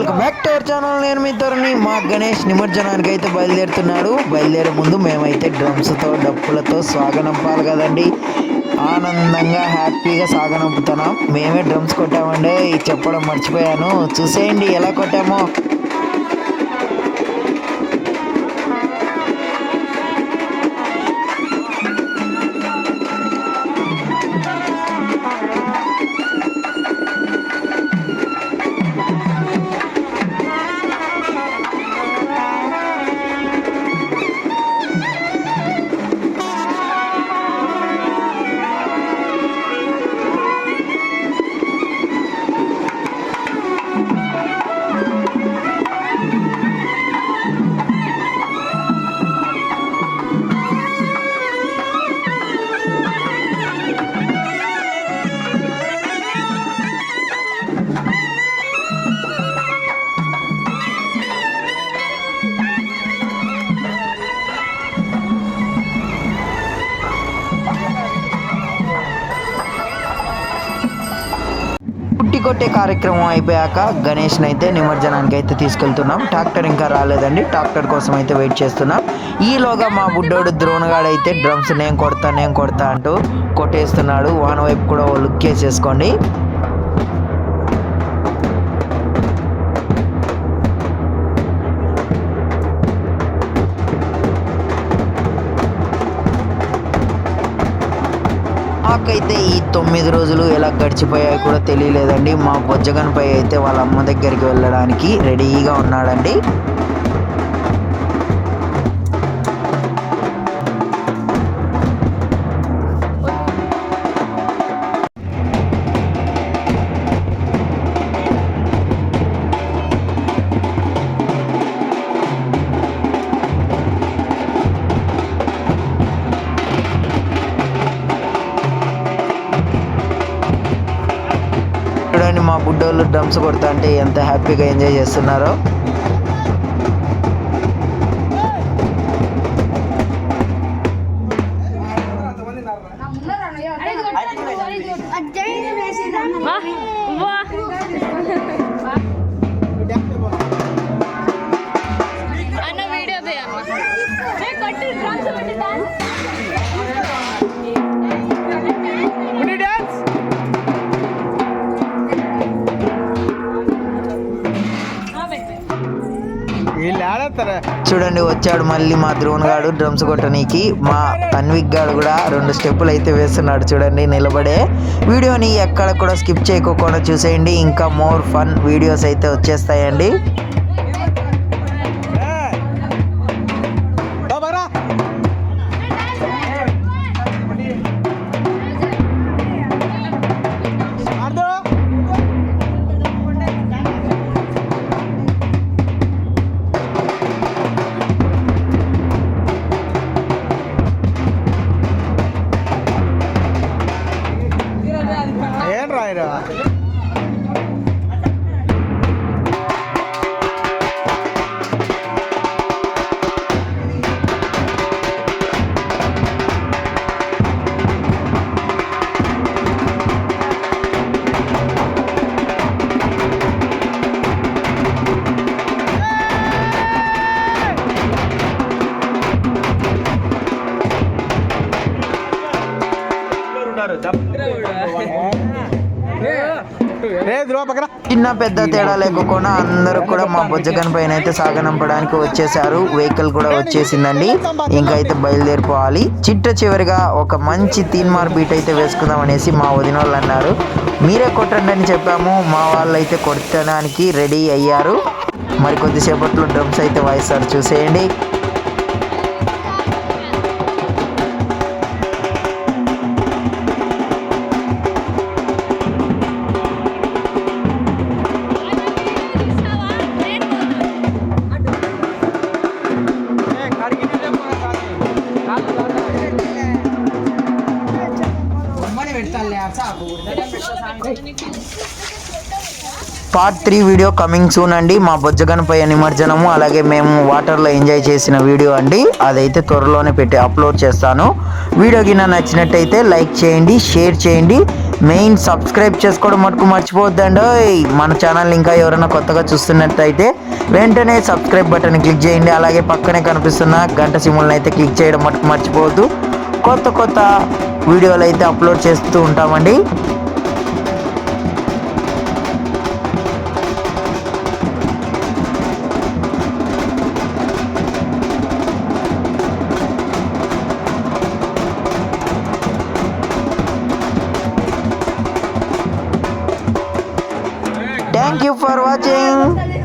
Welcome back to our channel. నేను మీ ధోరణి. మా గణేష్ నిమజ్జనానికి అయితే బయలుదేరుతున్నాడు. బయలుదేరే ముందు మేమైతే డ్రమ్స్తో డప్పులతో సాగనంపాలి కదండి. ఆనందంగా హ్యాపీగా సాగనంపుతున్నాం. మేమే డ్రమ్స్ కొట్టామండి, చెప్పడం మర్చిపోయాను. చూసేయండి ఎలా కొట్టామో. పుట్టి కొట్టే కార్యక్రమం అయిపోయాక గణేష్ని అయితే నిమజ్జనానికి అయితే తీసుకెళ్తున్నాం. ట్రాక్టర్ ఇంకా రాలేదండి, ట్రాక్టర్ కోసం అయితే వెయిట్ చేస్తున్నాం. ఈలోగా మా బుడ్డోడు ద్రోణగాడు అయితే డ్రమ్స్ నేను కొడతా అంటూ కొట్టేస్తున్నాడు. వాన వైపు కూడా లుక్ వేసేసుకోండి. మాకైతే ఈ 9 రోజులు ఎలా గడిచిపోయాయి కూడా తెలియలేదండి. మా బొజ్జగన్పై అయితే వాళ్ళ అమ్మ దగ్గరికి వెళ్ళడానికి రెడీగా ఉన్నాడండి. చూడండి మా బుడ్డోళ్ళు డ్రమ్స్ కొడతా అంటే ఎంత హ్యాపీగా ఎంజాయ్ చేస్తున్నారో. చూడండి వచ్చాడు మళ్ళీ మా ద్రోణ్ గాడు డ్రమ్స్ కొట్టనీకి. మా తన్విక్ గాడు కూడా 2 స్టెప్పులు అయితే వేస్తున్నాడు చూడండి నిలబడే. వీడియోని ఎక్కడ కూడా స్కిప్ చేయకోకుండా చూసేయండి, ఇంకా మోర్ ఫన్ వీడియోస్ అయితే వచ్చేస్తాయండి. చిన్న పెద్ద తేడా లేకుండా అందరూ కూడా మా బొజ్జగన్ పైన అయితే సాగనంపడానికి వచ్చేసారు. వెహికల్ కూడా వచ్చేసిందండి, ఇంకా అయితే బయలుదేరిపోవాలి. చివరిగా ఒక మంచి తీన్మార్ బీట్ అయితే వేసుకుందాం అనేసి మా వదిన వాళ్ళు అన్నారు. మీరే కొట్టండి అని చెప్పాము. మా వాళ్ళు అయితే కొట్టడానికి రెడీ అయ్యారు. మరి కొద్దిసేపట్లో డ్రమ్స్ అయితే వాయిస్తారు, చూసేయండి. పార్ట్ 3 వీడియో కమింగ్ సూన్ అండి. మా బొజ్జగనపయ్య నిమజ్జనము అలాగే మేము వాటర్లో ఎంజాయ్ చేసిన వీడియో అండి. అదైతే త్వరలోనే పెట్టి అప్లోడ్ చేస్తాను. వీడియో గిన నచ్చినట్టయితే లైక్ చేయండి, షేర్ చేయండి, మెయిన్ సబ్స్క్రైబ్ చేసుకోవడం మటుకు మర్చిపోవద్దండి. మన ఛానల్ ఇంకా ఎవరైనా కొత్తగా చూస్తున్నట్టయితే వెంటనే సబ్స్క్రైబ్ బటన్ క్లిక్ చేయండి. అలాగే పక్కనే కనిపిస్తున్న గంట సింబల్ని అయితే క్లిక్ చేయడం మటుకు మర్చిపోవద్దు. కొత్త వీడియోలు అయితే అప్లోడ్ చేస్తూ ఉంటామండి. Thank you for watching.